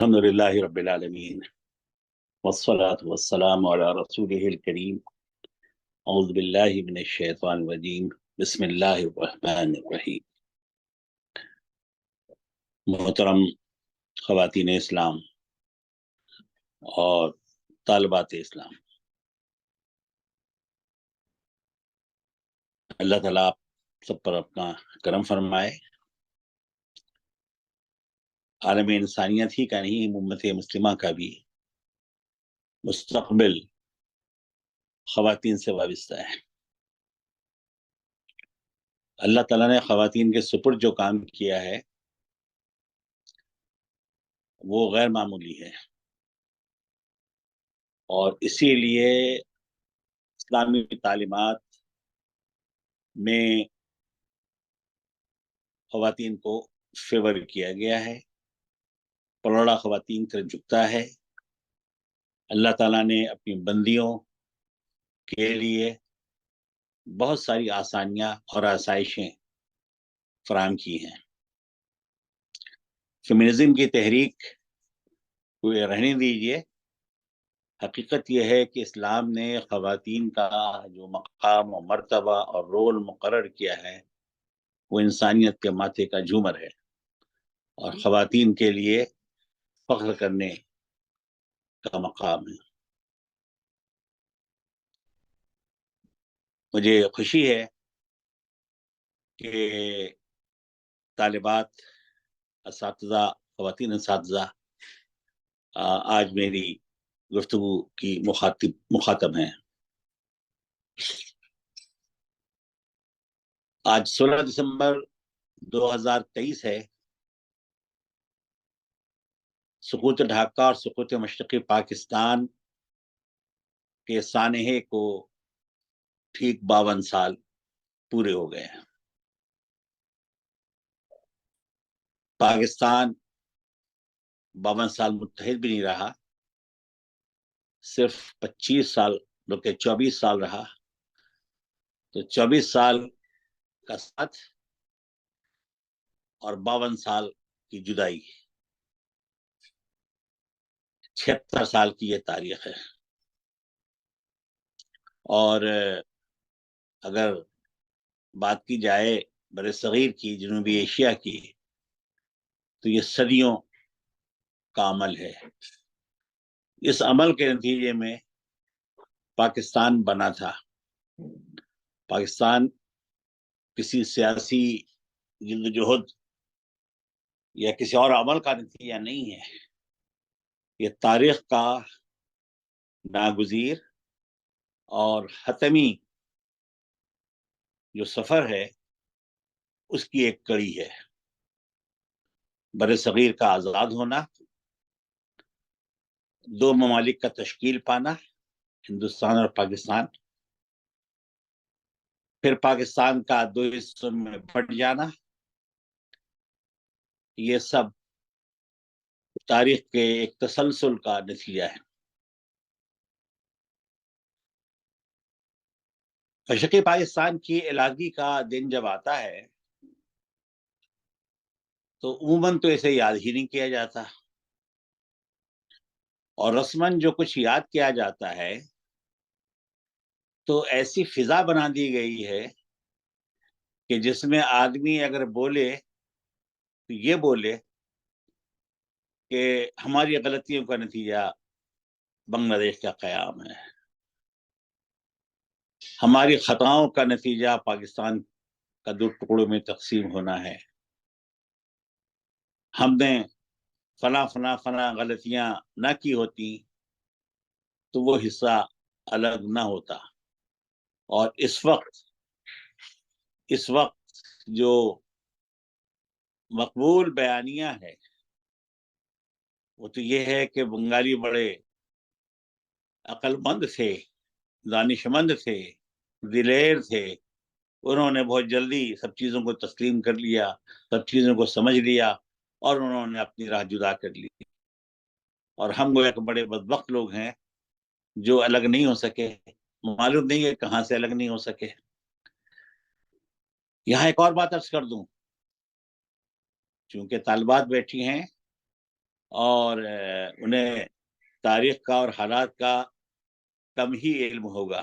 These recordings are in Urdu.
الحمد لله رب العالمين والصلاة والسلام على رسوله الكريم أعوذ بالله من الشيطان الرجيم بسم الله الرحمن الرحيم محترم خواتین اسلام اور طالبات اسلام، اللہ تعالیٰ آپ سب پر اپنا کرم فرمائے۔ عالم انسانیت ہی کا نہیں، امت مسلمہ کا بھی مستقبل خواتین سے وابستہ ہے۔ اللہ تعالیٰ نے خواتین کے سپرد جو کام کیا ہے وہ غیر معمولی ہے، اور اسی لیے اسلامی تعلیمات میں خواتین کو فیور کیا گیا ہے، پلڑا خواتین کا جھکتا ہے۔ اللہ تعالیٰ نے اپنی بندیوں کے لیے بہت ساری آسانیاں اور آسائشیں فراہم کی ہیں۔ فیمنزم کی تحریک کو رہنے دیجیے، حقیقت یہ ہے کہ اسلام نے خواتین کا جو مقام و مرتبہ اور رول مقرر کیا ہے وہ انسانیت کے ماتھے کا جھومر ہے، اور خواتین کے لیے فخر کرنے کا مقام ہے۔ مجھے خوشی ہے کہ طالبات، اساتذہ، خواتین اساتذہ آج میری گفتگو کی مخاطب ہیں۔ آج 16 دسمبر 2023 ہے۔ سقوط ڈھاکہ اور سقوط مشرقی پاکستان کے سانحے کو ٹھیک 52 سال پورے ہو گئے ہیں۔ پاکستان 52 سال متحد بھی نہیں رہا، صرف 25 سال بلکہ 24 سال رہا۔ تو 24 سال کا ساتھ اور 52 سال کی جدائی، 76 سال کی یہ تاریخ ہے۔ اور اگر بات کی جائے بر صغیر کی، جنوبی ایشیا کی، تو یہ صدیوں کا عمل ہے۔ اس عمل کے نتیجے میں پاکستان بنا تھا۔ پاکستان کسی سیاسی جدوجہد یا کسی اور عمل کا نتیجہ نہیں ہے، یہ تاریخ کا ناگزیر اور حتمی جو سفر ہے اس کی ایک کڑی ہے۔ بر صغیر کا آزاد ہونا، دو ممالک کا تشکیل پانا، ہندوستان اور پاکستان، پھر پاکستان کا دو حصوں میں بٹ جانا، یہ سب تاریخ کے ایک تسلسل کا نتیجہ ہے۔ مشرقی پاکستان کی علاقی کا دن جب آتا ہے تو عموماً تو اسے یاد ہی نہیں کیا جاتا، اور رسماً جو کچھ یاد کیا جاتا ہے تو ایسی فضا بنا دی گئی ہے کہ جس میں آدمی اگر بولے تو یہ بولے کہ ہماری غلطیوں کا نتیجہ بنگلہ دیش کا قیام ہے، ہماری خطاؤں کا نتیجہ پاکستان کا دو ٹکڑوں میں تقسیم ہونا ہے، ہم نے فلاں غلطیاں نہ کی ہوتی تو وہ حصہ الگ نہ ہوتا۔ اور اس وقت جو مقبول بیانیہ ہے وہ تو یہ ہے کہ بنگالی بڑے عقل مند تھے، دانش مند تھے، دلیر تھے، انہوں نے بہت جلدی سب چیزوں کو تسلیم کر لیا، سب چیزوں کو سمجھ لیا، اور انہوں نے اپنی راہ جدا کر لی۔ اور ہم وہ ایک بڑے بدبخت لوگ ہیں جو الگ نہیں ہو سکے، معلوم نہیں ہے کہاں سے الگ نہیں ہو سکے۔ یہاں ایک اور بات عرض کر دوں، چونکہ طالبات بیٹھی ہیں اور انہیں تاریخ کا اور حالات کا کم ہی علم ہوگا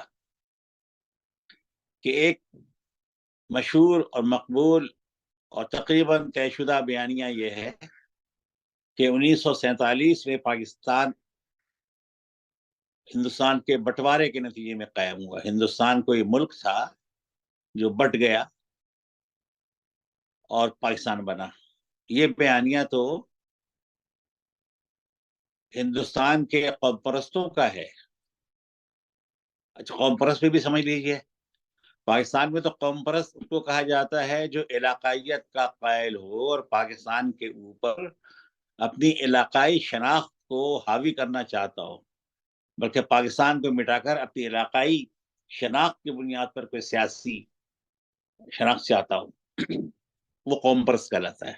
کہ ایک مشہور اور مقبول اور تقریباً طے شدہ بیانیہ یہ ہے کہ 1947 میں پاکستان ہندوستان کے بٹوارے کے نتیجے میں قائم ہوا. ہندوستان کوئی ملک تھا جو بٹ گیا اور پاکستان بنا. یہ بیانیہ تو ہندوستان کے قوم پرستوں کا ہے. اچھا، قوم پرست بھی سمجھ لیجئے. پاکستان میں تو قوم پرست کو کہا جاتا ہے جو علاقائیت کا قائل ہو اور پاکستان کے اوپر اپنی علاقائی شناخت کو حاوی کرنا چاہتا ہو، بلکہ پاکستان کو مٹا کر اپنی علاقائی شناخت کی بنیاد پر کوئی سیاسی شناخت چاہتا ہو، وہ قوم پرست کہلاتا ہے.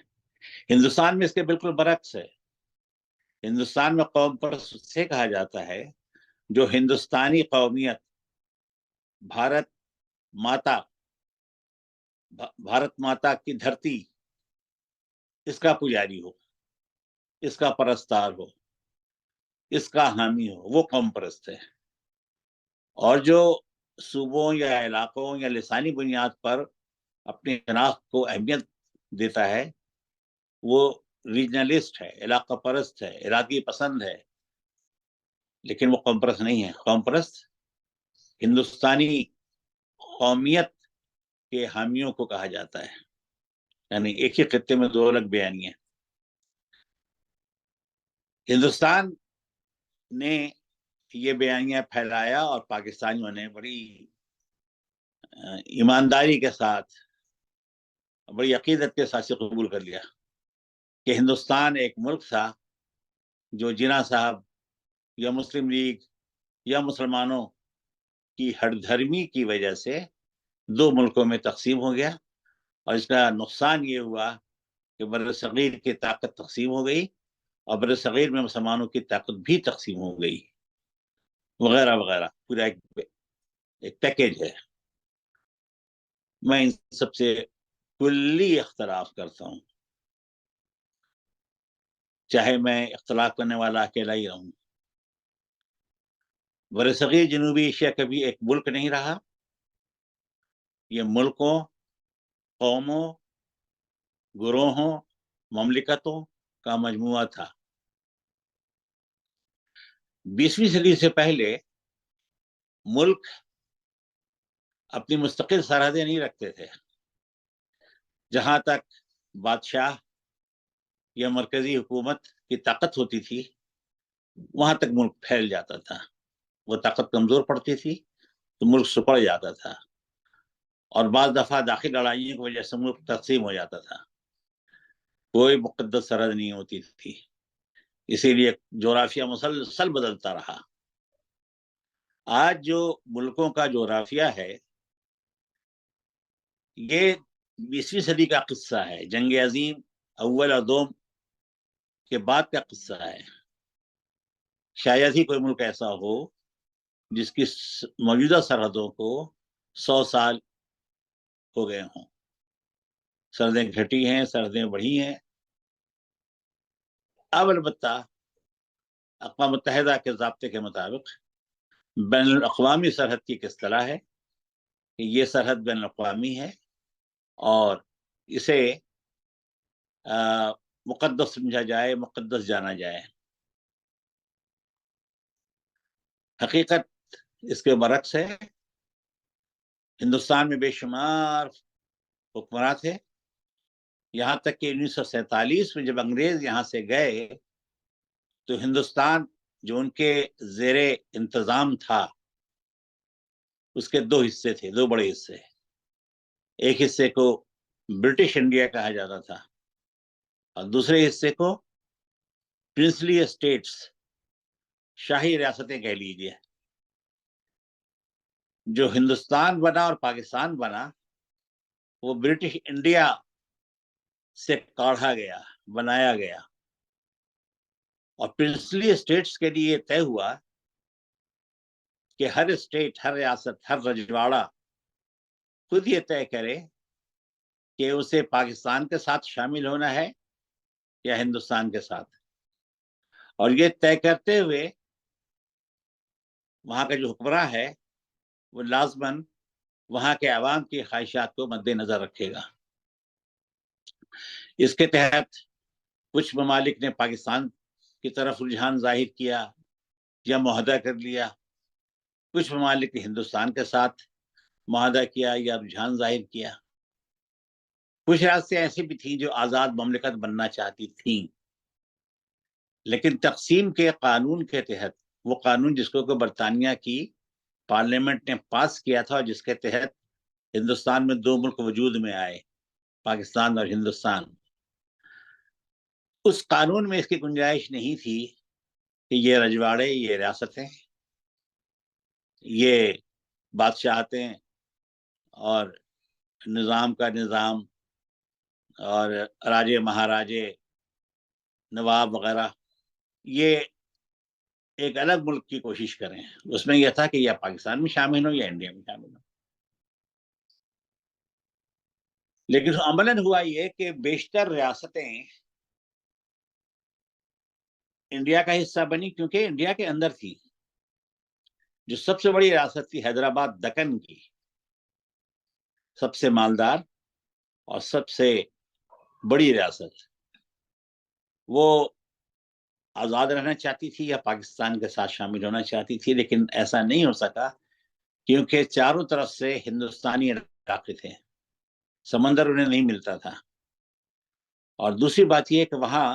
ہندوستان میں اس کے بالکل برعکس ہے. ہندوستان میں قوم پرست سے کہا جاتا ہے جو ہندوستانی قومیت، بھارت ماتا کی دھرتی، اس کا پجاری ہو، اس کا پرستار ہو، اس کا حامی ہو، وہ قوم پرست ہے. اور جو صوبوں یا علاقوں یا لسانی بنیاد پر اپنی شناخت کو اہمیت دیتا ہے وہ ریجنلسٹ ہے، علاقہ پرست ہے، علاقی پسند ہے، لیکن وہ قوم پرست نہیں ہے. قوم پرست ہندوستانی قومیت کے حامیوں کو کہا جاتا ہے. یعنی ایک ہی خطے میں دو الگ بیانیے. ہندوستان نے یہ بیانیہ پھیلایا اور پاکستانیوں نے بڑی ایمانداری کے ساتھ، بڑی عقیدت کے ساتھ سے قبول کر لیا کہ ہندوستان ایک ملک تھا جو جناح صاحب یا مسلم لیگ یا مسلمانوں کی ہٹ دھرمی کی وجہ سے دو ملکوں میں تقسیم ہو گیا، اور اس کا نقصان یہ ہوا کہ بر صغیر کی طاقت تقسیم ہو گئی اور بر صغیر میں مسلمانوں کی طاقت بھی تقسیم ہو گئی، وغیرہ وغیرہ. پورا ایک پیکیج ہے. میں ان سب سے کلی اختلاف کرتا ہوں، چاہے میں اختلاف کرنے والا اکیلا ہی رہوں. برصغیر جنوبی ایشیا کبھی ایک ملک نہیں رہا. یہ ملکوں، قوموں، گروہوں، مملکتوں کا مجموعہ تھا. 20ویں صدی سے پہلے ملک اپنی مستقل سرحدیں نہیں رکھتے تھے. جہاں تک بادشاہ یا مرکزی حکومت کی طاقت ہوتی تھی وہاں تک ملک پھیل جاتا تھا. وہ طاقت کمزور پڑتی تھی تو ملک سکڑ جاتا تھا، اور بعض دفعہ داخل لڑائیوں کی وجہ سے ملک تقسیم ہو جاتا تھا. کوئی مقدس سرحد نہیں ہوتی تھی، اسی لیے جغرافیہ مسلسل بدلتا رہا. آج جو ملکوں کا جغرافیہ ہے یہ 20ویں صدی کا قصہ ہے. جنگ عظیم اول اور دوم کے بعد کا قصہ ہے. شاید ہی کوئی ملک ایسا ہو جس کی موجودہ سرحدوں کو 100 سال ہو گئے ہوں. سرحدیں گھٹی ہیں، سرحدیں بڑھی ہیں. اب البتہ اقوام متحدہ کے ضابطے کے مطابق بین الاقوامی سرحد کی ایک اصطلاح ہے کہ یہ سرحد بین الاقوامی ہے اور اسے مقدس سمجھا جائے، مقدس جانا جائے. حقیقت اس کے برعکس ہے. ہندوستان میں بے شمار حکمراں تھے، یہاں تک کہ 1947 میں جب انگریز یہاں سے گئے تو ہندوستان جو ان کے زیر انتظام تھا اس کے دو حصے تھے، دو بڑے حصے. ایک حصے کو برٹش انڈیا کہا جاتا تھا اور دوسرے حصے کو پرنسلی اسٹیٹس، شاہی ریاستیں کہہ لیجیے. جو ہندوستان بنا اور پاکستان بنا وہ برٹش انڈیا سے کاڑھا گیا، بنایا گیا. اور پرنسلی اسٹیٹس کے لیے طے ہوا کہ ہر اسٹیٹ، ہر ریاست، ہر رجواڑہ خود یہ طے کرے کہ اسے پاکستان کے ساتھ شامل ہونا ہے یا ہندوستان کے ساتھ. اور یہ طے کرتے ہوئے وہاں کا جو حکمراں ہے وہ لازماً وہاں کے عوام کی خواہشات کو مد نظر رکھے گا۔ اس کے تحت کچھ ممالک نے پاکستان کی طرف رجحان ظاہر کیا یا معاہدہ کر لیا، کچھ ممالک نے ہندوستان کے ساتھ معاہدہ کیا یا رجحان ظاہر کیا، کچھ ریاستیں ایسی بھی تھیں جو آزاد مملکت بننا چاہتی تھیں، لیکن تقسیم کے قانون کے تحت، وہ قانون جس کو برطانیہ کی پارلیمنٹ نے پاس کیا تھا اور جس کے تحت ہندوستان میں دو ملک وجود میں آئے، پاکستان اور ہندوستان، اس قانون میں اس کی گنجائش نہیں تھی کہ یہ رجواڑے، یہ ریاستیں، یہ بادشاہتیں اور نظام کا نظام اور راجے مہاراجے نواب وغیرہ یہ ایک الگ ملک کی کوشش کریں۔ اس میں یہ تھا کہ یا پاکستان میں شامل ہو یا انڈیا میں شامل ہو۔ لیکن عملاً ہوا یہ کہ بیشتر ریاستیں انڈیا کا حصہ بنی، کیونکہ انڈیا کے اندر تھی۔ جو سب سے بڑی ریاست تھی حیدرآباد دکن کی، سب سے مالدار اور سب سے بڑی ریاست، وہ آزاد رہنا چاہتی تھی یا پاکستان کے ساتھ شامل ہونا چاہتی تھی، لیکن ایسا نہیں ہو سکا کیونکہ چاروں طرف سے ہندوستانی علاقے تھے، سمندر انہیں نہیں ملتا تھا۔ اور دوسری بات یہ کہ وہاں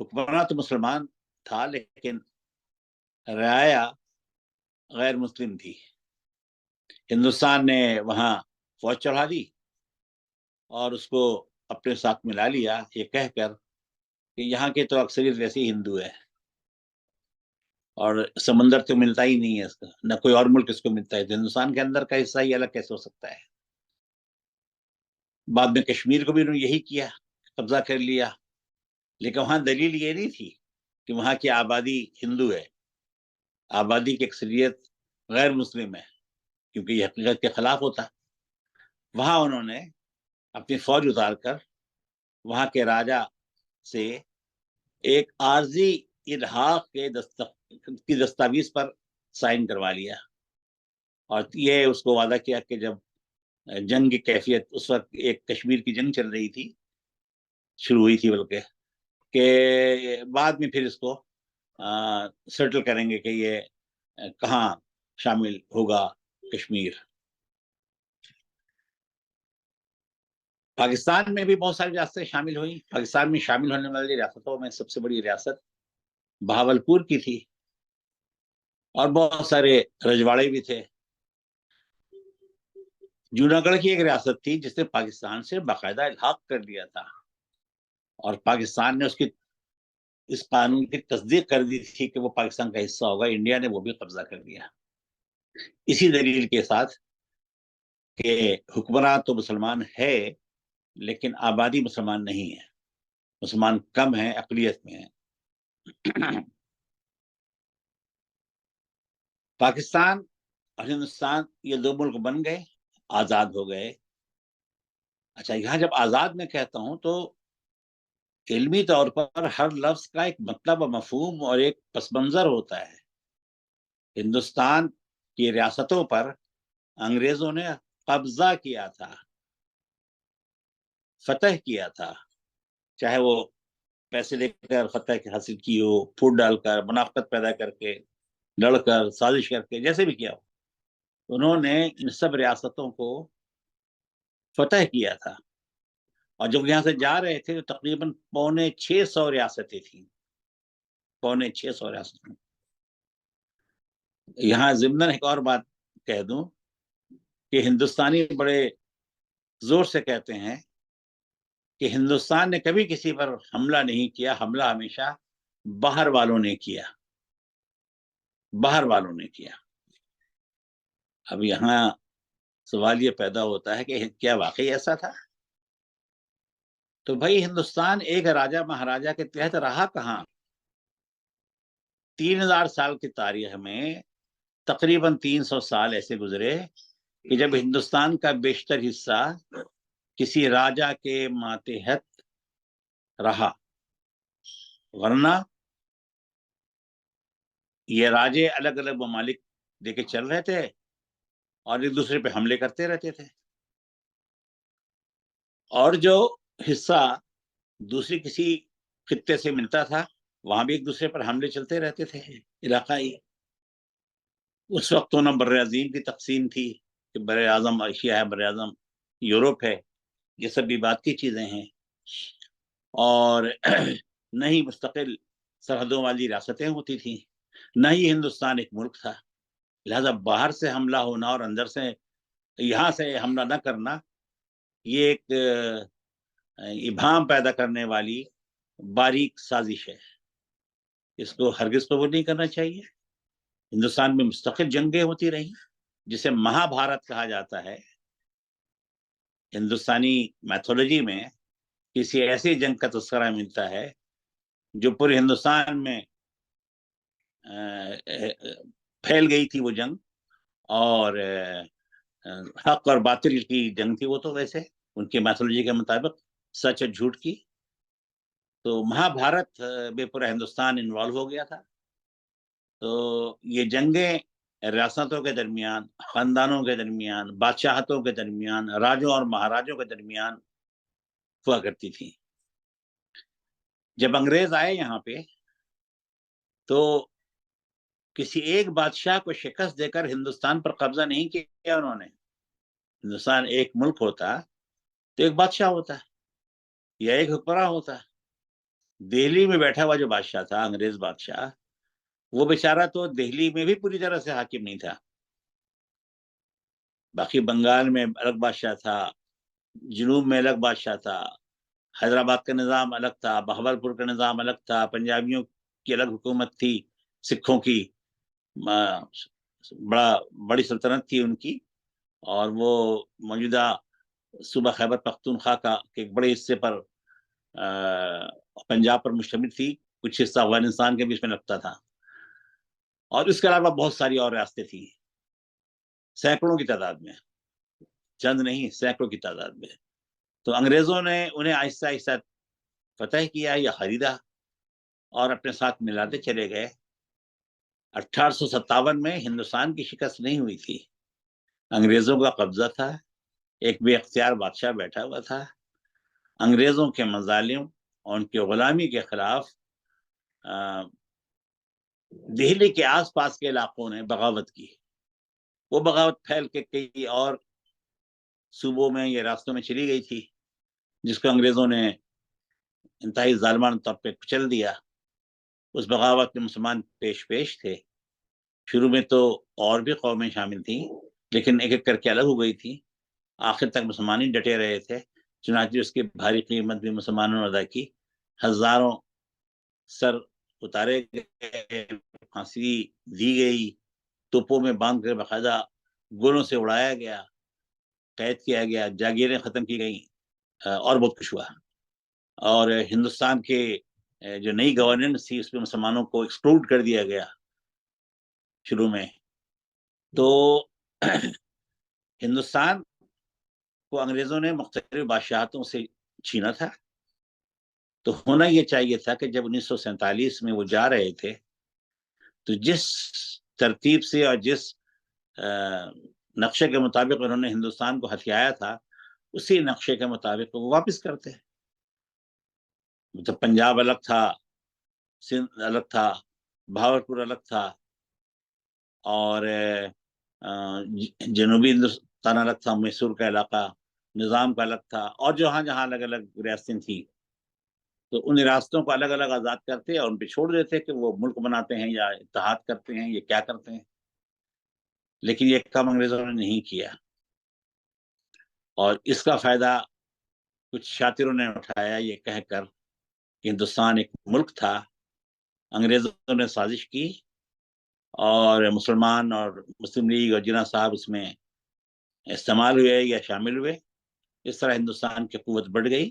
حکمراں تو مسلمان تھا لیکن رعایا غیر مسلم تھی۔ ہندوستان نے وہاں فوج چڑھا دی اور اس کو اپنے ساتھ ملا لیا، یہ کہہ کر کہ یہاں کے تو اکثریت ویسے ہی ہندو ہے اور سمندر تو ملتا ہی نہیں ہے اس کا، نہ کوئی اور ملک اس کو ملتا ہے، تو ہندوستان کے اندر کا حصہ ہی الگ کیسے ہو سکتا ہے۔ بعد میں کشمیر کو بھی انہوں نے یہی کیا، قبضہ کر لیا، لیکن وہاں دلیل یہ نہیں تھی کہ وہاں کی آبادی ہندو ہے، آبادی کی اکثریت غیر مسلم ہے، کیونکہ یہ حقیقت کے خلاف ہوتا۔ وہاں انہوں نے اپنی فوج اتار کر وہاں کے راجا سے ایک عارضی الحاق کی دستاویز پر سائن کروا لیا، اور یہ اس کو وعدہ کیا کہ جب جنگ کی کیفیت، اس وقت ایک کشمیر کی جنگ چل رہی تھی، شروع ہوئی تھی بلکہ، کہ بعد میں پھر اس کو سیٹل کریں گے کہ یہ کہاں شامل ہوگا کشمیر۔ پاکستان میں بھی بہت ساری ریاستیں شامل ہوئیں۔ پاکستان میں شامل ہونے والی ریاستوں میں سب سے بڑی ریاست بہاولپور کی تھی، اور بہت سارے رجواڑے بھی تھے۔ جوناگڑھ کی ایک ریاست تھی جس نے پاکستان سے باقاعدہ الحاق کر لیا تھا، اور پاکستان نے اس قانون کی تصدیق کر دی تھی کہ وہ پاکستان کا حصہ ہوگا، انڈیا نے وہ بھی قبضہ کر لیا، اسی دلیل کے ساتھ کہ حکمراں تو مسلمان ہے لیکن آبادی مسلمان نہیں ہے، مسلمان کم ہیں، اقلیت میں ہیں۔ پاکستان اور ہندوستان یہ دو ملک بن گئے، آزاد ہو گئے۔ اچھا، یہاں جب آزاد میں کہتا ہوں تو علمی طور پر ہر لفظ کا ایک مطلب و مفہوم اور ایک پس منظر ہوتا ہے۔ ہندوستان کی ریاستوں پر انگریزوں نے قبضہ کیا تھا، فتح کیا تھا، چاہے وہ پیسے لے کر فتح حاصل کی ہو، پھوٹ ڈال کر، منافقت پیدا کر کے، لڑ کر، سازش کر کے، جیسے بھی کیا ہو، انہوں نے ان سب ریاستوں کو فتح کیا تھا۔ اور جب یہاں سے جا رہے تھے تو تقریباً 650 ریاستیں تھیں، 650 ریاستیں۔ یہاں ضمن ایک اور بات کہہ دوں کہ ہندوستانی بڑے زور سے کہتے ہیں کہ ہندوستان نے کبھی کسی پر حملہ نہیں کیا، حملہ ہمیشہ باہر والوں نے کیا، باہر والوں نے کیا۔ اب یہاں سوال یہ پیدا ہوتا ہے کہ کیا واقعی ایسا تھا؟ تو بھائی ہندوستان ایک راجہ مہاراجہ کے تحت رہا کہاں؟ 3000 سال کی تاریخ میں تقریباً 300 سال ایسے گزرے کہ جب ہندوستان کا بیشتر حصہ کسی راجہ کے ماتحت رہا، ورنہ یہ راجے الگ الگ ممالک دے کے چل رہے تھے اور ایک دوسرے پہ حملے کرتے رہتے تھے، اور جو حصہ دوسری کسی خطے سے ملتا تھا وہاں بھی ایک دوسرے پر حملے چلتے رہتے تھے علاقائی۔ اس وقت تو نہ بر عظیم کی تقسیم تھی کہ بر اعظم ایشیا ہے، بر اعظم یورپ ہے، یہ سب بھی بات کی چیزیں ہیں، اور نہ ہی مستقل سرحدوں والی ریاستیں ہوتی تھیں، نہ ہی ہندوستان ایک ملک تھا۔ لہذا باہر سے حملہ ہونا اور اندر سے یہاں سے حملہ نہ کرنا، یہ ایک ابہام پیدا کرنے والی باریک سازش ہے، اس کو ہرگز قبول نہیں کرنا چاہیے۔ ہندوستان میں مستقل جنگیں ہوتی رہی جسے مہا بھارت کہا جاتا ہے۔ ہندوستانی میتھولوجی میں کسی ایسی جنگ کا تذکرہ ملتا ہے جو پورے ہندوستان میں پھیل گئی تھی وہ جنگ، اور حق اور باطل کی جنگ تھی وہ، تو ویسے ان کی میتھولوجی کے مطابق سچ اور جھوٹ کی۔ تو مہا بھارت میں پورا ہندوستان انوالو ہو گیا تھا۔ تو یہ جنگیں ریاستوں کے درمیان، خاندانوں کے درمیان، بادشاہتوں کے درمیان، راجوں اور مہاراجوں کے درمیان ہوا کرتی تھی۔ جب انگریز آئے یہاں پہ تو کسی ایک بادشاہ کو شکست دے کر ہندوستان پر قبضہ نہیں کیا انہوں نے۔ ہندوستان ایک ملک ہوتا تو ایک بادشاہ ہوتا یا ایک حکمراں ہوتا۔ دہلی میں بیٹھا ہوا جو بادشاہ تھا، انگریز بادشاہ، وہ بیچارہ تو دہلی میں بھی پوری طرح سے حاکم نہیں تھا۔ باقی بنگال میں الگ بادشاہ تھا، جنوب میں الگ بادشاہ تھا، حیدرآباد کا نظام الگ تھا، بہاولپور کا نظام الگ تھا، پنجابیوں کی الگ حکومت تھی، سکھوں کی بڑی سلطنت تھی ان کی، اور وہ موجودہ صوبہ خیبر پختونخوا کا ایک بڑے حصے پر پنجاب پر مشتمل تھی، کچھ حصہ افغانستان کے بیچ میں لگتا تھا، اور اس کے علاوہ بہت ساری اور ریاستیں تھیں، سینکڑوں کی تعداد میں، چند نہیں سینکڑوں کی تعداد میں۔ تو انگریزوں نے انہیں آہستہ آہستہ فتح کیا یا خریدا اور اپنے ساتھ ملاتے چلے گئے۔ 1857 میں ہندوستان کی شکست نہیں ہوئی تھی، انگریزوں کا قبضہ تھا، ایک بے اختیار بادشاہ بیٹھا ہوا تھا۔ انگریزوں کے مظالم اور ان کی غلامی کے خلاف دہلی کے آس پاس کے علاقوں نے بغاوت کی۔ وہ بغاوت پھیل کے کئی اور صوبوں میں یا راستوں میں چلی گئی تھی، جس کو انگریزوں نے انتہائی ظالمانہ طور پہ کچل دیا۔ اس بغاوت میں مسلمان پیش تھے، شروع میں تو اور بھی قومیں شامل تھیں لیکن ایک ایک کر کے الگ ہو گئی تھی، آخر تک مسلمان ہی ڈٹے رہے تھے، چنانچہ اس کی بھاری قیمت بھی مسلمانوں نے ادا کی۔ ہزاروں سر اتارے گئے، پھانسی دی گئی، توپوں میں باندھ کر باقاعدہ گولوں سے اڑایا گیا، قید کیا گیا، جاگیریں ختم کی گئیں، اور بہت کچھ ہوا۔ اور ہندوستان کے جو نئی گورننس تھی اس میں مسلمانوں کو ایکسکلوڈ کر دیا گیا شروع میں۔ تو ہندوستان کو انگریزوں نے مختلف بادشاہتوں سے چھینا تھا۔ تو ہونا یہ چاہیے تھا کہ جب 1947 میں وہ جا رہے تھے تو جس ترتیب سے اور جس نقشے کے مطابق انہوں نے ہندوستان کو ہتھیایا تھا، اسی نقشے کے مطابق وہ واپس کرتے۔ مطلب پنجاب الگ تھا، سندھ الگ تھا، بہاولپور الگ تھا، اور جنوبی ہندوستان الگ تھا، میسور کا علاقہ نظام کا الگ تھا، اور جہاں جہاں الگ الگ ریاستیں تھیں، تو ان ریاستوں کو الگ الگ آزاد کرتے اور ان پہ چھوڑ دیتے کہ وہ ملک بناتے ہیں یا اتحاد کرتے ہیں، یہ کیا کرتے ہیں۔ لیکن یہ کام انگریزوں نے نہیں کیا، اور اس کا فائدہ کچھ شاطروں نے اٹھایا یہ کہہ کر کہ ہندوستان ایک ملک تھا، انگریزوں نے سازش کی اور مسلمان اور مسلم لیگ اور جناح صاحب اس میں استعمال ہوئے یا شامل ہوئے۔ اس طرح ہندوستان کی قوت بڑھ گئی،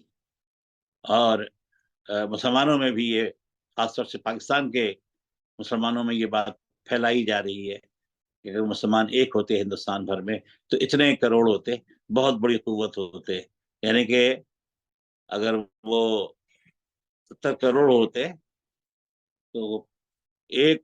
اور مسلمانوں میں بھی یہ، خاص طور سے پاکستان کے مسلمانوں میں یہ بات پھیلائی جا رہی ہے کہ اگر مسلمان ایک ہوتے ہندوستان بھر میں تو اتنے کروڑ ہوتے، بہت بڑی قوت ہوتے، یعنی کہ اگر وہ 70 کروڑ ہوتے تو ایک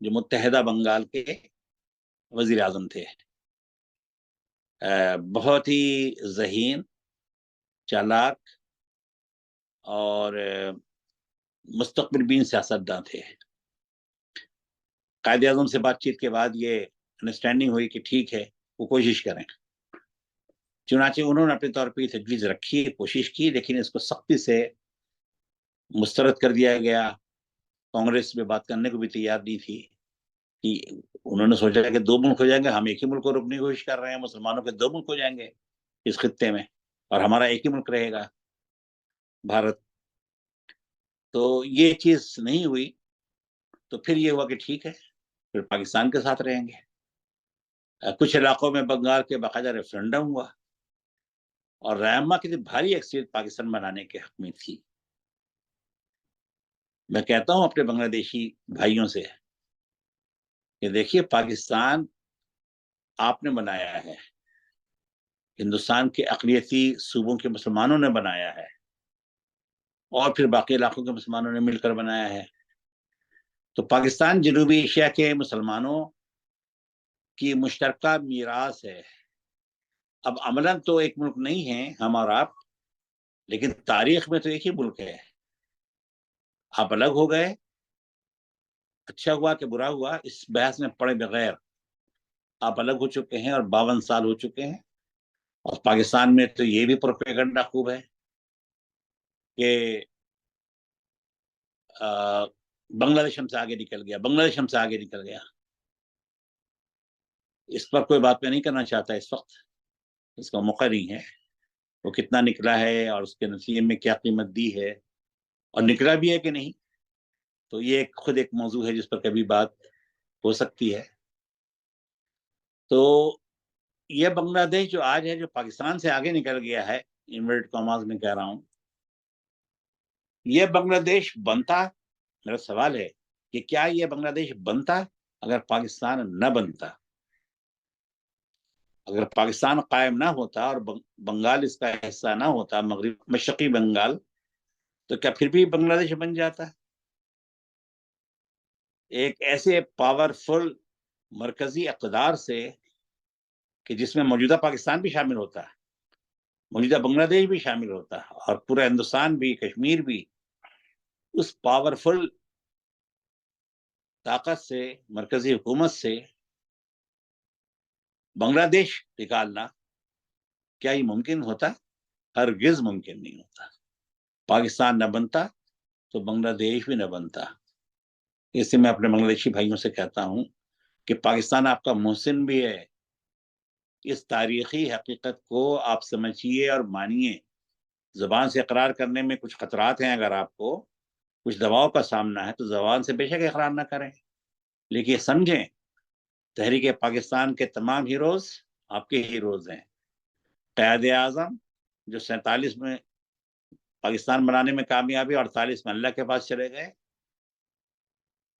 جو متحدہ بنگال کے وزیر اعظم تھے، بہت ہی ذہین، چالاک اور مستقبل بین سیاستداں تھے۔ قائد اعظم سے بات چیت کے بعد یہ انڈرسٹینڈنگ ہوئی کہ ٹھیک ہے وہ کوشش کریں، چنانچہ انہوں نے اپنے طور پہ تجویز رکھی، کوشش کی، لیکن اس کو سختی سے مسترد کر دیا گیا۔ کانگریس میں بات کرنے کو بھی تیار نہیں تھی، کہ انہوں نے سوچا کہ 2 ملک ہو جائیں گے، ہم ایک ہی ملک کو روکنے کی کوشش کر رہے ہیں، مسلمانوں کے 2 ملک ہو جائیں گے اس خطے میں، اور ہمارا ایک ہی ملک رہے گا، بھارت۔ تو یہ چیز نہیں ہوئی، تو پھر یہ ہوا کہ ٹھیک ہے، پھر پاکستان کے ساتھ رہیں گے۔ کچھ علاقوں میں بنگال کے باقاعدہ ریفرنڈم ہوا، اور رائما کی بھاری اکثریت پاکستان بنانے کے حق میں تھی۔ میں کہتا ہوں اپنے بنگلہ دیشی بھائیوں سے کہ دیکھیے، پاکستان آپ نے بنایا ہے، ہندوستان کے اقلیتی صوبوں کے مسلمانوں نے بنایا ہے، اور پھر باقی علاقوں کے مسلمانوں نے مل کر بنایا ہے۔ تو پاکستان جنوبی ایشیا کے مسلمانوں کی مشترکہ میراث ہے۔ اب عملاً تو ایک ملک نہیں ہے ہم اور آپ، لیکن تاریخ میں تو ایک ہی ملک ہے۔ آپ الگ ہو گئے، اچھا ہوا کہ برا ہوا، اس بحث میں پڑے بغیر آپ الگ ہو چکے ہیں، اور 52 سال ہو چکے ہیں۔ اور پاکستان میں تو یہ بھی پروپیگنڈا خوب ہے کہ بنگلہ دیش ہم سے آگے نکل گیا، بنگلہ دیش ہم سے آگے نکل گیا۔ اس پر کوئی بات میں نہیں کرنا چاہتا اس وقت، اس کا موقع نہیں ہے۔ وہ کتنا نکلا ہے اور اس کے نتیجے میں کیا قیمت دی ہے، اور نکلا بھی ہے کہ نہیں، تو یہ خود ایک موضوع ہے جس پر کبھی بات ہو سکتی ہے۔ تو یہ بنگلہ دیش جو آج ہے، جو پاکستان سے آگے نکل گیا ہے، انورٹڈ کاماز میں کہہ رہا ہوں، یہ بنگلہ دیش بنتا، میرا سوال ہے کہ کیا یہ بنگلہ دیش بنتا اگر پاکستان نہ بنتا؟ اگر پاکستان قائم نہ ہوتا اور بنگال اس کا حصہ نہ ہوتا، مشرقی بنگال، تو کیا پھر بھی بنگلہ دیش بن جاتا؟ ایک ایسے پاورفل مرکزی اقتدار سے کہ جس میں موجودہ پاکستان بھی شامل ہوتا ہے، موجودہ بنگلہ دیش بھی شامل ہوتا ہے، اور پورا ہندوستان بھی، کشمیر بھی، اس پاورفل طاقت سے، مرکزی حکومت سے بنگلہ دیش نکالنا، کیا یہ ممکن ہوتا؟ ہرگز ممکن نہیں ہوتا۔ پاکستان نہ بنتا تو بنگلہ دیش بھی نہ بنتا۔ اس سے میں اپنے بنگلہ دیشی بھائیوں سے کہتا ہوں کہ پاکستان آپ کا محسن بھی ہے، اس تاریخی حقیقت کو آپ سمجھیے اور مانیے۔ زبان سے اقرار کرنے میں کچھ خطرات ہیں، اگر آپ کو کچھ دباؤ کا سامنا ہے تو زبان سے بے شک اقرار نہ کریں، لیکن سمجھیں تحریک پاکستان کے تمام ہیروز آپ کے ہیروز ہیں۔ قائد اعظم جو 47 میں پاکستان بنانے میں کامیابی، 48 میں اللہ کے پاس چلے گئے،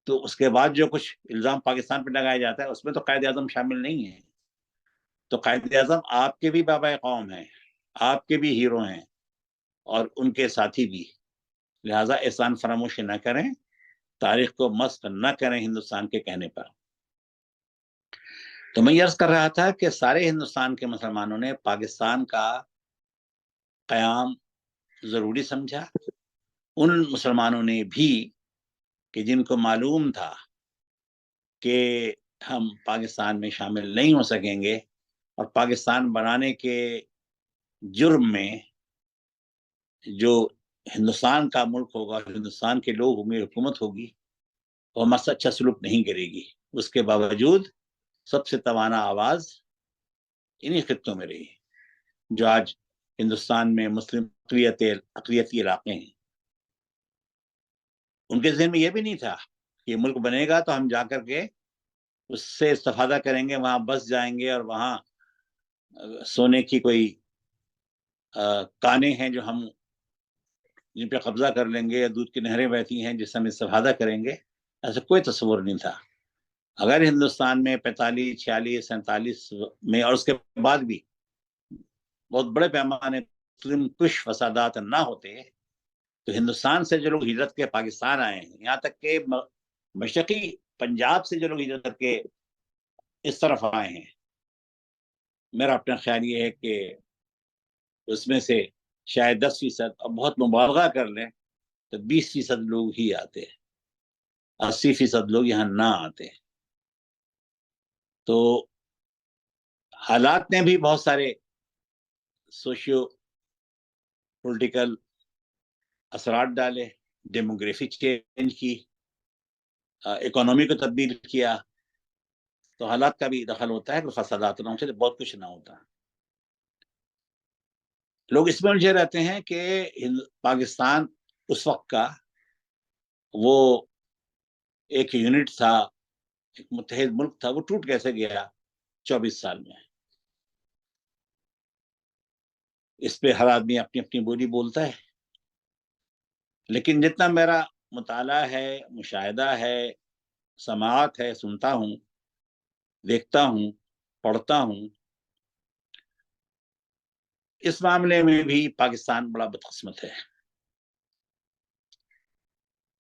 تو اس کے بعد جو کچھ الزام پاکستان پہ لگایا جاتا ہے اس میں تو قائد اعظم شامل نہیں ہے۔ تو قائد اعظم آپ کے بھی بابا قوم ہیں، آپ کے بھی ہیرو ہیں، اور ان کے ساتھی بھی۔ لہٰذا احسان فراموشی نہ کریں، تاریخ کو مسخ نہ کریں ہندوستان کے کہنے پر۔ تو میں یہ عرض کر رہا تھا کہ سارے ہندوستان کے مسلمانوں نے پاکستان کا قیام ضروری سمجھا۔ ان مسلمانوں نے بھی کہ جن کو معلوم تھا کہ ہم پاکستان میں شامل نہیں ہو سکیں گے، اور پاکستان بنانے کے جرم میں جو ہندوستان کا ملک ہوگا، ہندوستان کے لوگ ہوں گے، حکومت ہوگی، وہ ہمارے سے اچھا سلوک نہیں کرے گی، اس کے باوجود سب سے توانا آواز انہی خطوں میں رہی جو آج ہندوستان میں مسلم اقلیتی علاقے ہیں۔ ان کے ذہن میں یہ بھی نہیں تھا کہ ملک بنے گا تو ہم جا کر کے اس سے استفادہ کریں گے، وہاں بس جائیں گے، اور وہاں سونے کی کوئی کانیں ہیں جو ہم جن پہ قبضہ کر لیں گے، یا دودھ کی نہریں بہتی ہیں جس سے ہم استفادہ کریں گے، ایسا کوئی تصور نہیں تھا۔ اگر ہندوستان میں 45، 46، 47 میں اور اس کے بعد بھی بہت بڑے پیمانے مسلم کش فسادات نہ ہوتے، تو ہندوستان سے جو لوگ ہجرت کے پاکستان آئے ہیں، یہاں تک کہ مشرقی پنجاب سے جو لوگ ہجرت کر کے اس طرف آئے ہیں، میرا اپنا خیال یہ ہے کہ اس میں سے شاید 10%، اور بہت مبالغہ کر لیں تو 20% لوگ ہی آتے ہیں، 80% لوگ یہاں نہ آتے. تو حالات نے بھی بہت سارے سوشیو پولیٹیکل اثرات ڈالے، ڈیموگرافی چینج کی، اکانومی کو تبدیل کیا. تو حالات کا بھی دخل ہوتا ہے کہ فسادات نہ ہوتے، بہت کچھ نہ ہوتا. لوگ اس میں الجھے رہتے ہیں کہ پاکستان اس وقت کا وہ ایک یونٹ تھا، ایک متحد ملک تھا، وہ ٹوٹ کیسے گیا 24 سال میں. اس پہ ہر آدمی اپنی اپنی بولی بولتا ہے، لیکن جتنا میرا مطالعہ ہے، مشاہدہ ہے، سماعت ہے، سنتا ہوں، دیکھتا ہوں، پڑھتا ہوں، اس معاملے میں بھی پاکستان بڑا بدقسمت ہے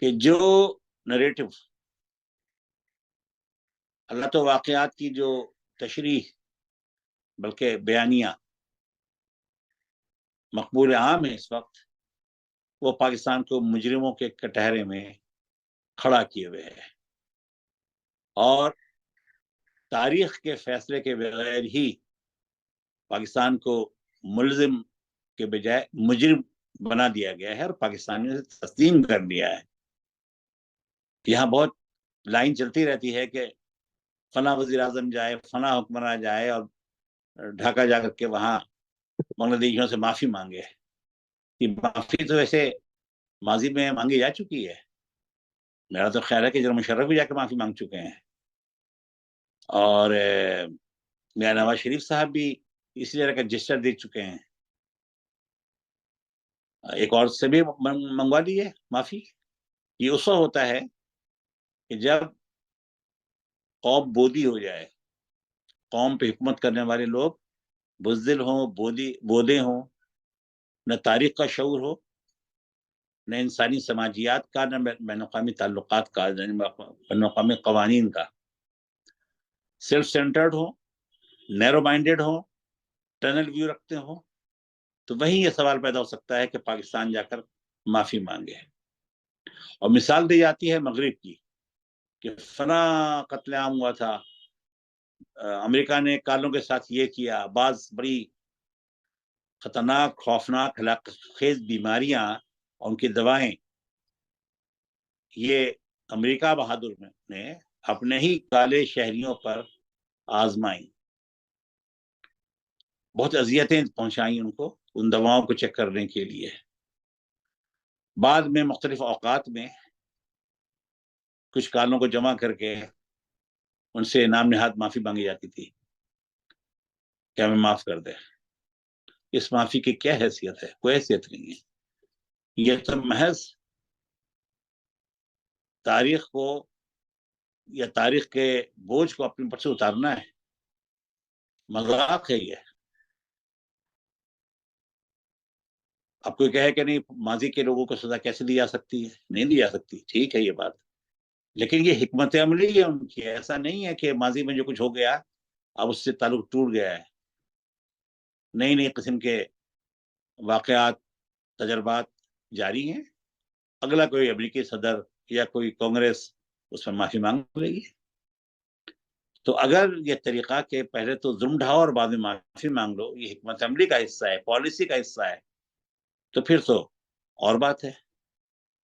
کہ جو نریٹو اللہ تو واقعات کی جو تشریح بلکہ بیانیہ مقبول عام ہے اس وقت، وہ پاکستان کو مجرموں کے کٹہرے میں کھڑا کیے ہوئے ہے، اور تاریخ کے فیصلے کے بغیر ہی پاکستان کو ملزم کے بجائے مجرم بنا دیا گیا ہے، اور پاکستانیوں سے تسلیم کر دیا ہے. یہاں بہت لائن چلتی رہتی ہے کہ فلاں وزیر اعظم جائے، فلاں حکمراں جائے اور ڈھاکہ جا کر کے وہاں بنگلہ دیشیوں سے معافی مانگے. یہ معافی تو ویسے ماضی میں مانگی جا چکی ہے. میرا تو خیال ہے کہ جنرل مشرف بھی جا کے معافی مانگ چکے ہیں، اور میاں نواز شریف صاحب بھی اسی طرح کا جسٹر دے چکے ہیں. ایک اور سے بھی منگوا دی ہے معافی. یہ اس وقت ہوتا ہے کہ جب قوم بودی ہو جائے، قوم پہ حکومت کرنے والے لوگ بزدل ہوں، بودے ہوں، نہ تاریخ کا شعور ہو، نہ انسانی سماجیات کا، نہ بین الاقوامی تعلقات کا، بین الاقوامی قوانین کا. سیلف سینٹرڈ ہو، نیرو مائنڈیڈ ہو، ٹنل ویو رکھتے ہو، تو وہیں یہ سوال پیدا ہو سکتا ہے کہ پاکستان جا کر معافی مانگے. اور مثال دی جاتی ہے مغرب کی کہ فلاں قتل عام ہوا تھا، امریکہ نے کالوں کے ساتھ یہ کیا، بعض بڑی خطرناک، خوفناک، ہلاکت خیز بیماریاں اور ان کی دوائیں یہ امریکہ بہادر نے اپنے ہی کالے شہریوں پر آزمائیں، بہت اذیتیں پہنچائیں ان کو ان دواؤں کو چیک کرنے کے لیے. بعد میں مختلف اوقات میں کچھ کالوں کو جمع کر کے ان سے نام نہاد معافی مانگی جاتی تھی کہ ہمیں معاف کر دے. اس معافی کی کیا حیثیت ہے؟ کوئی حیثیت نہیں ہے. یہ تو محض تاریخ کو یا تاریخ کے بوجھ کو اپنے پر سے اتارنا ہے. مذاق ہے یہ. اب کوئی کہے کہ نہیں ماضی کے لوگوں کو سزا کیسے دی جا سکتی ہے؟ نہیں دی جا سکتی، ٹھیک ہے یہ بات، لیکن یہ حکمت عملی ہے ان کی. ایسا نہیں ہے کہ ماضی میں جو کچھ ہو گیا اب اس سے تعلق ٹوٹ گیا ہے. نئی نئی قسم کے واقعات، تجربات جاری ہیں. اگلا کوئی امریکی صدر یا کوئی کانگریس اس میں معافی مانگ لے گی. تو اگر یہ طریقہ کہ پہلے تو ظلم ڈھاؤ اور بعد میں معافی مانگ لو یہ حکمت عملی کا حصہ ہے، پالیسی کا حصہ ہے، تو پھر تو اور بات ہے.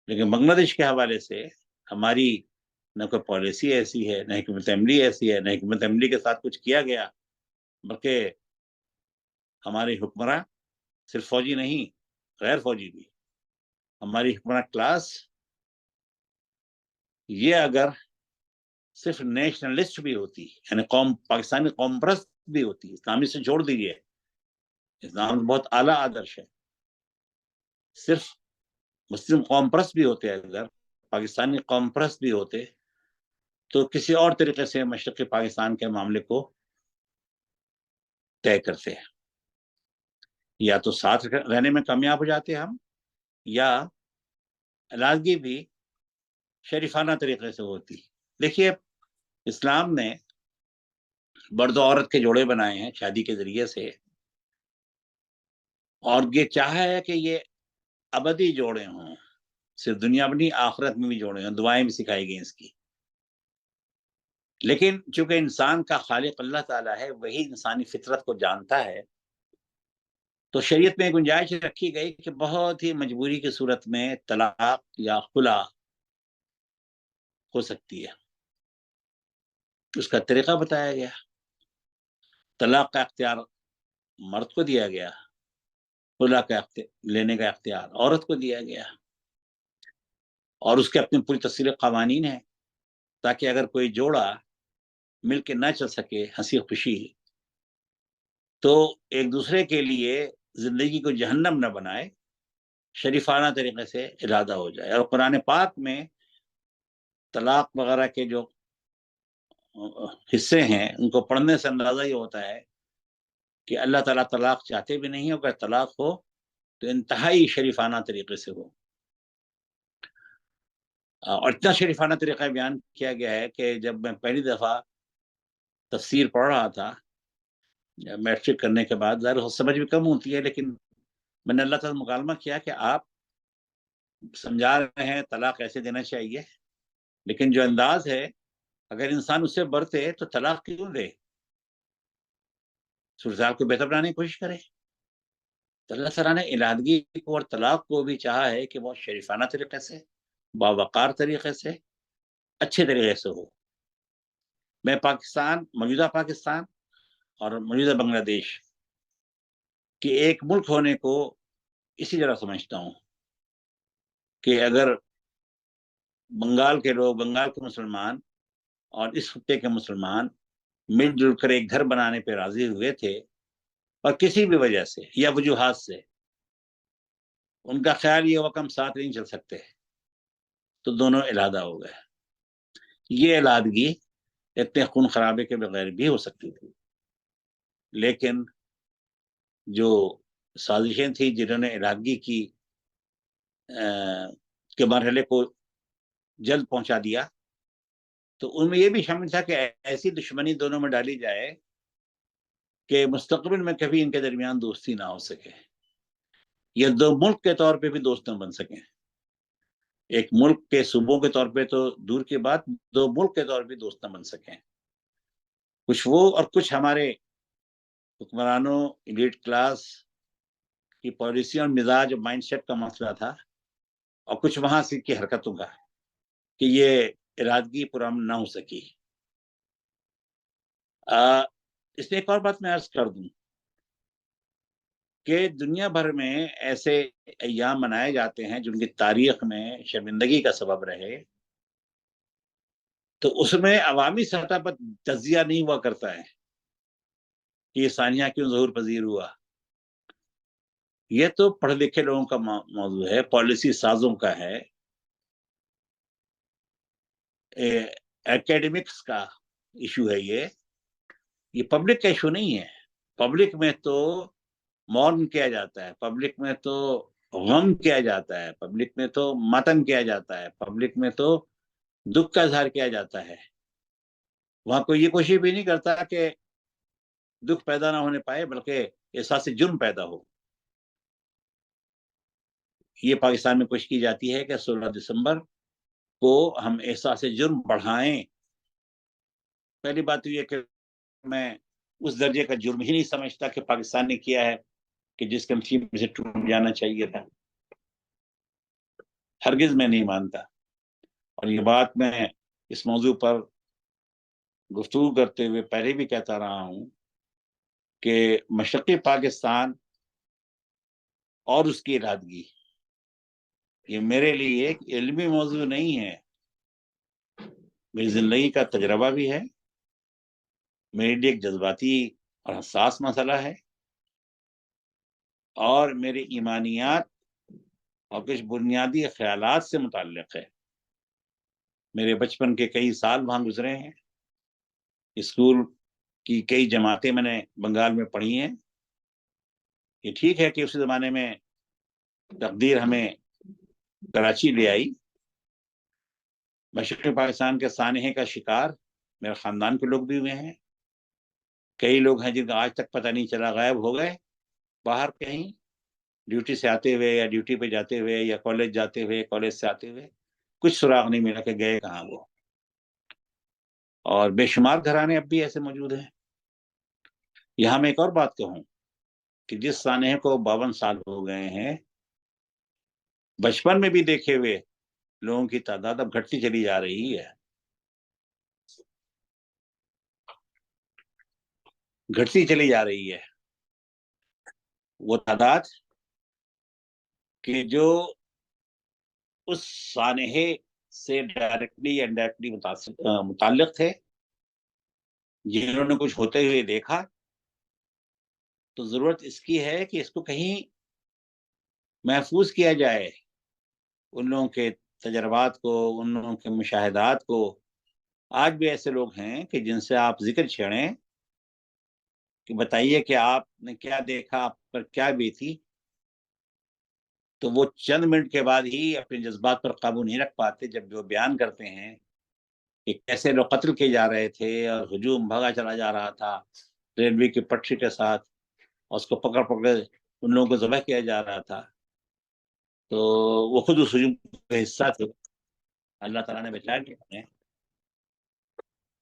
لیکن بنگلہ دیش کے حوالے سے ہماری نہ کوئی پالیسی ایسی ہے، نہ حکمت عملی ایسی ہے، نہ حکمت عملی کے ساتھ کچھ کیا گیا، بلکہ ہمارے حکمراں صرف فوجی نہیں، غیر فوجی بھی، ہماری حکمراں کلاس یہ اگر صرف نیشنلسٹ بھی ہوتی، یعنی پاکستانی قوم پرست بھی ہوتی، اسلامی سے چھوڑ دیجیے، اسلام بہت اعلیٰ آدرش ہے، صرف مسلم قوم پرست بھی ہوتے اگر، پاکستانی قوم پرست بھی ہوتے، تو کسی اور طریقے سے مشرقی پاکستان کے معاملے کو طے کرتے ہیں. یا تو ساتھ رہنے میں کامیاب ہو جاتے ہم، یا علاحدگی بھی شریفانہ طریقے سے ہوتی. دیکھیے اسلام نے مرد و عورت کے جوڑے بنائے ہیں شادی کے ذریعے سے، اور یہ چاہا ہے کہ یہ ابدی جوڑے ہوں، صرف دنیا میں نہیں آخرت میں بھی جوڑے ہوں، دعائیں بھی سکھائی گئی اس کی۔ لیکن چونکہ انسان کا خالق اللہ تعالیٰ ہے، وہی انسانی فطرت کو جانتا ہے، تو شریعت میں گنجائش رکھی گئی کہ بہت ہی مجبوری کی صورت میں طلاق یا خلا ہو سکتی ہے۔ اس کا طریقہ بتایا گیا، طلاق کا اختیار مرد کو دیا گیا، خلا کا لینے کا اختیار عورت کو دیا گیا، اور اس کے اپنے پوری تفصیل قوانین ہیں، تاکہ اگر کوئی جوڑا مل کے نہ چل سکے ہنسی خوشی، تو ایک دوسرے کے لیے زندگی کو جہنم نہ بنائے، شریفانہ طریقے سے ارادہ ہو جائے۔ اور قرآن پاک میں طلاق وغیرہ کے جو حصے ہیں ان کو پڑھنے سے اندازہ یہ ہوتا ہے کہ اللہ تعالیٰ طلاق چاہتے بھی نہیں، اگر طلاق ہو تو انتہائی شریفانہ طریقے سے ہو۔ اور اتنا شریفانہ طریقہ بیان کیا گیا ہے کہ جب میں پہلی دفعہ تفسیر پڑھ رہا تھا میٹرک کرنے کے بعد، ظاہر سمجھ بھی کم ہوتی ہے، لیکن میں نے اللہ تعالیٰ مکالمہ کیا کہ آپ سمجھا رہے ہیں طلاق ایسے دینا چاہیے، لیکن جو انداز ہے اگر انسان اس سے برتے تو طلاق کیوں دے، صورتحال کو بہتر بنانے کی کوشش کرے۔ تو اللہ تعالیٰ نے علادگی کو اور طلاق کو بھی چاہا ہے کہ بہت شریفانہ طریقے سے، باوقار طریقے سے، اچھے طریقے سے ہو۔ میں موجودہ پاکستان اور موجودہ بنگلہ دیش کہ ایک ملک ہونے کو اسی طرح سمجھتا ہوں کہ اگر بنگال کے لوگ، بنگال کے مسلمان اور اس خطے کے مسلمان مل جل کر ایک گھر بنانے پہ راضی ہوئے تھے، اور کسی بھی وجہ سے یا وجوہات سے ان کا خیال یہ ہوا کہ ہم ساتھ نہیں چل سکتے، تو دونوں علیحدہ ہو گئے۔ یہ علیحدگی اتنے خون خرابے کے بغیر بھی ہو سکتی تھی، لیکن جو سازشیں تھیں جنہوں نے علیحدگی کی کے مرحلے کو جلد پہنچا دیا، تو ان میں یہ بھی شامل تھا کہ ایسی دشمنی دونوں میں ڈالی جائے کہ مستقبل میں کبھی ان کے درمیان دوستی نہ ہو سکے، یہ دو ملک کے طور پہ بھی دوست نہ بن سکیں۔ ایک ملک کے صوبوں کے طور پہ تو دور کی بات، دو ملک کے طور پہ دوست نہ بن سکیں۔ کچھ وہ اور کچھ ہمارے حکمرانوں، ایلیٹ کلاس کی پالیسی اور مزاج اور مائنڈ سیٹ کا مسئلہ تھا، اور کچھ وہاں سے کی حرکتوں کا، کہ یہ ارادگی پرامن نہ ہو سکی۔ اس میں ایک اور بات میں عرض کر دوں کہ دنیا بھر میں ایسے ایام منائے جاتے ہیں جن کی تاریخ میں شرمندگی کا سبب رہے، تو اس میں عوامی سطح پر تجزیہ نہیں ہوا کرتا ہے کہ یہ سانحہ کیوں ظہور پذیر ہوا۔ یہ تو پڑھے لکھے لوگوں کا موضوع ہے، پالیسی سازوں کا ہے، ایکیڈمکس کا ایشو ہے۔ یہ پبلک کا ایشو نہیں ہے۔ پبلک میں تو مورن کیا جاتا ہے، پبلک میں تو غم کیا جاتا ہے، پبلک میں تو ماتم کیا جاتا ہے، پبلک میں تو دکھ کا اظہار کیا جاتا ہے۔ وہاں کوئی یہ کوشش بھی نہیں کرتا کہ دکھ پیدا نہ ہونے پائے، بلکہ احساس جرم پیدا ہو۔ یہ پاکستان میں کوشش کی جاتی ہے کہ 16 دسمبر کو ہم احساس جرم بڑھائیں۔ پہلی بات تو یہ کہ میں اس درجے کا جرم ہی نہیں سمجھتا کہ پاکستان نے کیا ہے کہ جس کے نصیب سے ٹوٹ جانا چاہیے تھا، ہرگز میں نہیں مانتا۔ اور یہ بات میں اس موضوع پر گفتگو کرتے ہوئے پہلے بھی کہتا رہا ہوں کہ مشرقی پاکستان اور اس کی ارادگی یہ میرے لیے ایک علمی موضوع نہیں ہے، میری زندگی کا تجربہ بھی ہے، میرے لیے ایک جذباتی اور حساس مسئلہ ہے، اور میرے ایمانیات اور کچھ بنیادی خیالات سے متعلق ہے۔ میرے بچپن کے کئی سال وہاں گزرے ہیں، اسکول کی کئی جماعتیں میں نے بنگال میں پڑھی ہیں۔ یہ ٹھیک ہے کہ اسی زمانے میں تقدیر ہمیں کراچی لے آئی، مشرقی پاکستان کے سانحے کا شکار میرے خاندان کے لوگ بھی ہوئے ہیں، کئی لوگ ہیں جن کا آج تک پتہ نہیں چلا، غائب ہو گئے باہر کہیں ڈیوٹی سے آتے ہوئے یا ڈیوٹی پہ جاتے ہوئے یا کالج جاتے ہوئے، کالج سے آتے ہوئے کچھ سراغ نہیں ملا کہ گئے کہاں وہ. اور بے شمار گھرانے اب بھی ایسے موجود ہیں. یہاں میں ایک اور بات کہوں کہ جس سانحے کو 52 سال ہو گئے ہیں، بچپن میں بھی دیکھے ہوئے لوگوں کی تعداد اب گھٹتی چلی جا رہی ہے، گھٹتی چلی جا رہی ہے. وہ تعداد کہ جو اس سانحے سے ڈائریکٹلی یا انڈائریکٹلی متعلق تھے، جنہوں نے کچھ ہوتے ہوئے دیکھا، تو ضرورت اس کی ہے کہ اس کو کہیں محفوظ کیا جائے، ان لوگوں کے تجربات کو، ان لوگوں کے مشاہدات کو. آج بھی ایسے لوگ ہیں کہ جن سے آپ ذکر چھیڑیں کہ بتائیے کہ آپ نے کیا دیکھا، آپ پر کیا بیتی، تو وہ چند منٹ کے بعد ہی اپنے جذبات پر قابو نہیں رکھ پاتے جب وہ بیان کرتے ہیں کہ کیسے لوگ قتل کیے جا رہے تھے اور ہجوم بھگا چلا جا رہا تھا ریلوے کی پٹری کے ساتھ، اور اس کو پکڑ پکڑ ان لوگوں کو ذبح کیا جا رہا تھا. تو وہ خود اس ہجوم کا حصہ تھے، اللہ تعالیٰ نے بچا لیا انہیں.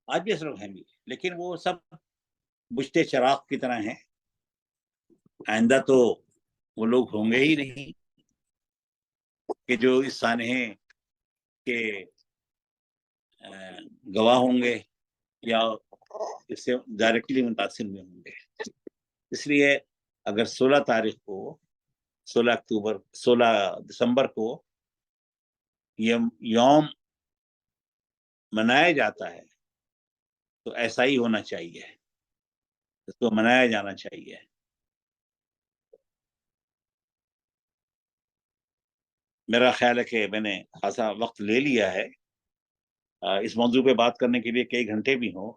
آج بھی ایسے لوگ ہیں بھی، لیکن وہ سب بجھتے چراغ کی طرح ہیں. آئندہ تو وہ لوگ ہوں گے ہی نہیں کہ جو اس سانحے کے گواہ ہوں گے یا اس سے ڈائریکٹلی متاثر ہوئے ہوں گے. اس لیے اگر 16 تاریخ کو 16 دسمبر کو یہ یوم منایا جاتا ہے تو ایسا ہی ہونا چاہیے، اس کو منایا جانا چاہیے. میرا خیال ہے کہ میں نے خاصا وقت لے لیا ہے. اس موضوع پہ بات کرنے کے لیے کئی گھنٹے بھی ہوں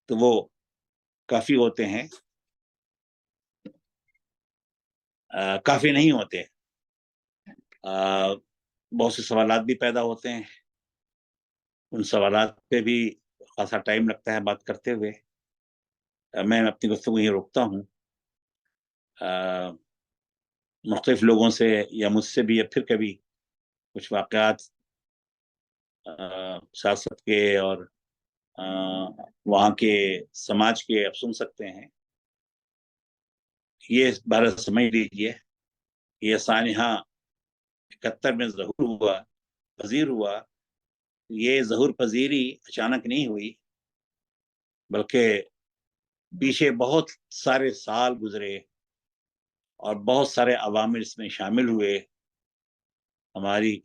تو وہ کافی ہوتے ہیں، کافی نہیں ہوتے. بہت سے سوالات بھی پیدا ہوتے ہیں، ان سوالات پہ بھی خاصا ٹائم لگتا ہے بات کرتے ہوئے. میں اپنی گفتگو یہ روکتا ہوں. مختلف لوگوں سے یا مجھ سے بھی یا پھر کبھی کچھ واقعات سیاست کے اور وہاں کے سماج کے آپ سن سکتے ہیں. یہ بھارت سمجھ لیجیے، یہ سانحہ 71 میں پذیر ہوا. یہ ظہور پذیری اچانک نہیں ہوئی، بلکہ پیچھے بہت سارے سال گزرے اور بہت سارے عوامل اس میں شامل ہوئے. ہماری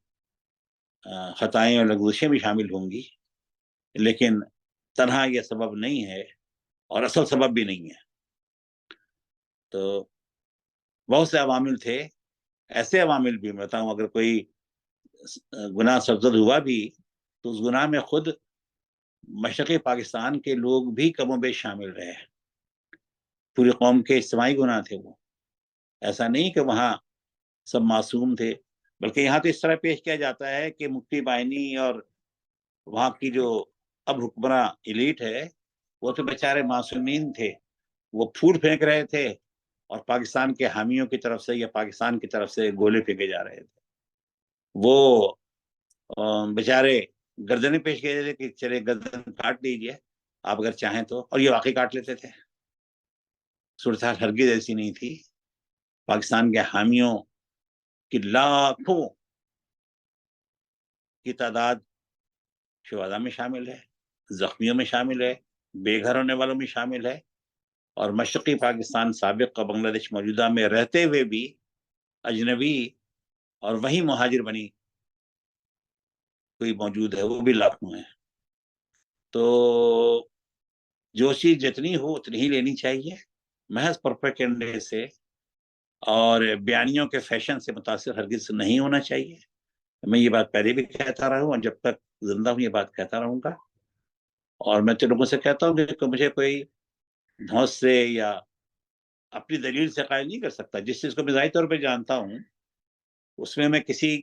خطائیں اور لغزشیں بھی شامل ہوں گی، لیکن تنہا یہ سبب نہیں ہے اور اصل سبب بھی نہیں ہے. تو بہت سے عوامل تھے، ایسے عوامل بھی میں بتاؤں، اگر کوئی گناہ سرزد ہوا بھی تو اس گناہ میں خود مشرقی پاکستان کے لوگ بھی کم و بیش شامل رہے. پوری قوم کے اجتماعی گناہ تھے وہ. ایسا نہیں کہ وہاں سب معصوم تھے، بلکہ یہاں تو اس طرح پیش کیا جاتا ہے کہ مفتی بائنی اور وہاں کی جو اب حکمراں ایلیٹ ہے وہ تو بیچارے معصومین تھے. وہ پھول پھینک رہے تھے اور پاکستان کے حامیوں کی طرف سے یا پاکستان کی طرف سے گولے پھینکے جا رہے تھے. وہ بیچارے گردنیں پیش کیے تھے کہ چلے گردن کاٹ لیجیے آپ اگر چاہیں تو، اور یہ واقعی کاٹ لیتے تھے. صورتحال ہرگز ایسی نہیں تھی. پاکستان کے حامیوں کی لاکھوں کی تعداد شہداء میں شامل ہے، زخمیوں میں شامل ہے، بے گھر ہونے والوں میں شامل ہے، اور مشرقی پاکستان سابق کا بنگلہ دیش موجودہ میں رہتے ہوئے بھی اجنبی اور وہی مہاجر بنی کوئی موجود ہے، وہ بھی لاکھوں ہیں. تو جو چیز جتنی ہو اتنی ہی لینی چاہیے، محض پروپیگنڈے سے اور بیانیوں کے فیشن سے متاثر ہرگز نہیں ہونا چاہیے. میں یہ بات پہلے بھی کہتا رہا ہوں اور جب تک زندہ ہوں یہ بات کہتا رہوں گا. اور میں تو لوگوں سے کہتا ہوں کہ مجھے کوئی دھوس سے یا اپنی دلیل سے قائل نہیں کر سکتا. جس چیز کو میں ظاہری طور پہ جانتا ہوں اس میں میں کسی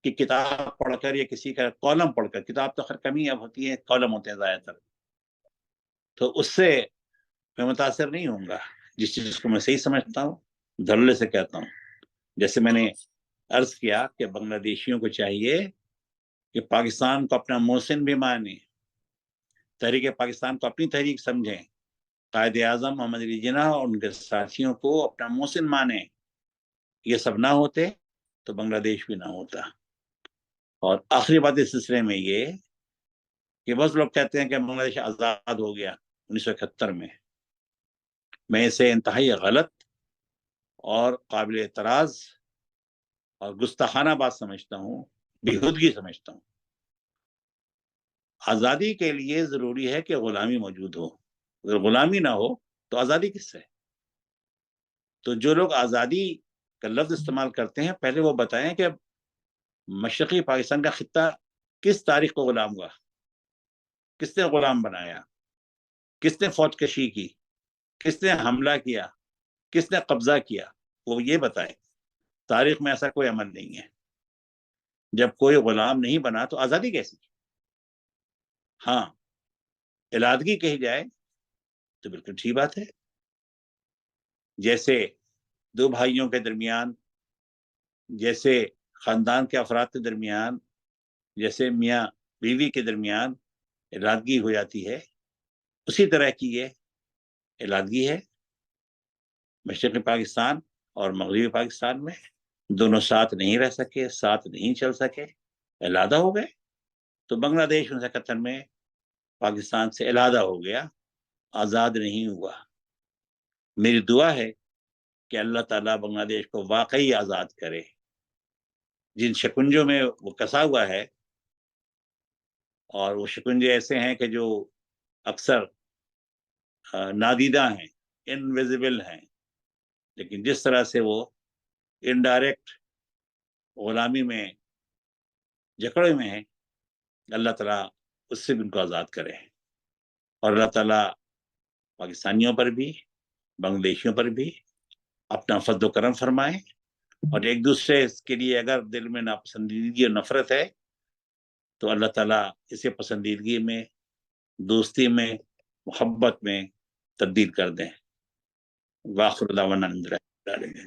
کہ کتاب پڑھ کر یا کسی کا کالم پڑھ کر، کتاب تو خیر کمی اب ہوتی ہے، کالم ہوتے ہیں زیادہ تر، تو اس سے میں متاثر نہیں ہوں گا. جس چیز کو میں صحیح سمجھتا ہوں دھڑلے سے کہتا ہوں. جیسے میں نے عرض کیا کہ بنگلہ دیشیوں کو چاہیے کہ پاکستان کو اپنا محسن بھی مانے، تحریک پاکستان کو اپنی تحریک سمجھیں، قائد اعظم محمد علی جناح اور ان کے ساتھیوں کو اپنا محسن مانیں. یہ سب نہ ہوتے تو بنگلہ دیش بھی نہ ہوتا. اور آخری بات اس سلسلے میں یہ کہ بس لوگ کہتے ہیں کہ بنگلہ دیش آزاد ہو گیا 1971 میں اسے انتہائی غلط اور قابل اعتراض اور گستاخانہ بات سمجھتا ہوں، بیہودگی سمجھتا ہوں. آزادی کے لیے ضروری ہے کہ غلامی موجود ہو، اگر غلامی نہ ہو تو آزادی کس سے؟ تو جو لوگ آزادی کا لفظ استعمال کرتے ہیں پہلے وہ بتائیں کہ مشرقی پاکستان کا خطہ کس تاریخ کو غلام ہوا، کس نے غلام بنایا، کس نے فوج کشی کی، کس نے حملہ کیا، کس نے قبضہ کیا، وہ یہ بتائیں. تاریخ میں ایسا کوئی عمل نہیں ہے. جب کوئی غلام نہیں بنا تو آزادی کیسی؟ ہاں علادگی کہی جائے تو بالکل ٹھیک بات ہے. جیسے دو بھائیوں کے درمیان، جیسے خاندان کے افراد کے درمیان، جیسے میاں بیوی کے درمیان علادگی ہو جاتی ہے، اسی طرح کی یہ علادگی ہے. مشرقی پاکستان اور مغربی پاکستان میں دونوں ساتھ نہیں رہ سکے، ساتھ نہیں چل سکے، علیحدہ ہو گئے. تو بنگلہ دیش 1971 میں پاکستان سے علیحدہ ہو گیا، آزاد نہیں ہوا. میری دعا ہے کہ اللہ تعالیٰ بنگلہ دیش کو واقعی آزاد کرے. جن شکنجوں میں وہ کسا ہوا ہے، اور وہ شکنجے ایسے ہیں کہ جو اکثر نادیدہ ہیں، انویزیبل ہیں، لیکن جس طرح سے وہ انڈائریکٹ غلامی میں جکڑے میں ہیں، اللہ تعالیٰ اس سے بھی ان کو آزاد کرے. اور اللہ تعالیٰ پاکستانیوں پر بھی بنگلہ دیشیوں پر بھی اپنا فضل و کرم فرمائے. اور ایک دوسرے کے لیے اگر دل میں ناپسندیدگی اور نفرت ہے تو اللہ تعالیٰ اسے پسندیدگی میں، دوستی میں، محبت میں تبدیل کر دیں. واخر دعوانا الحمد للہ.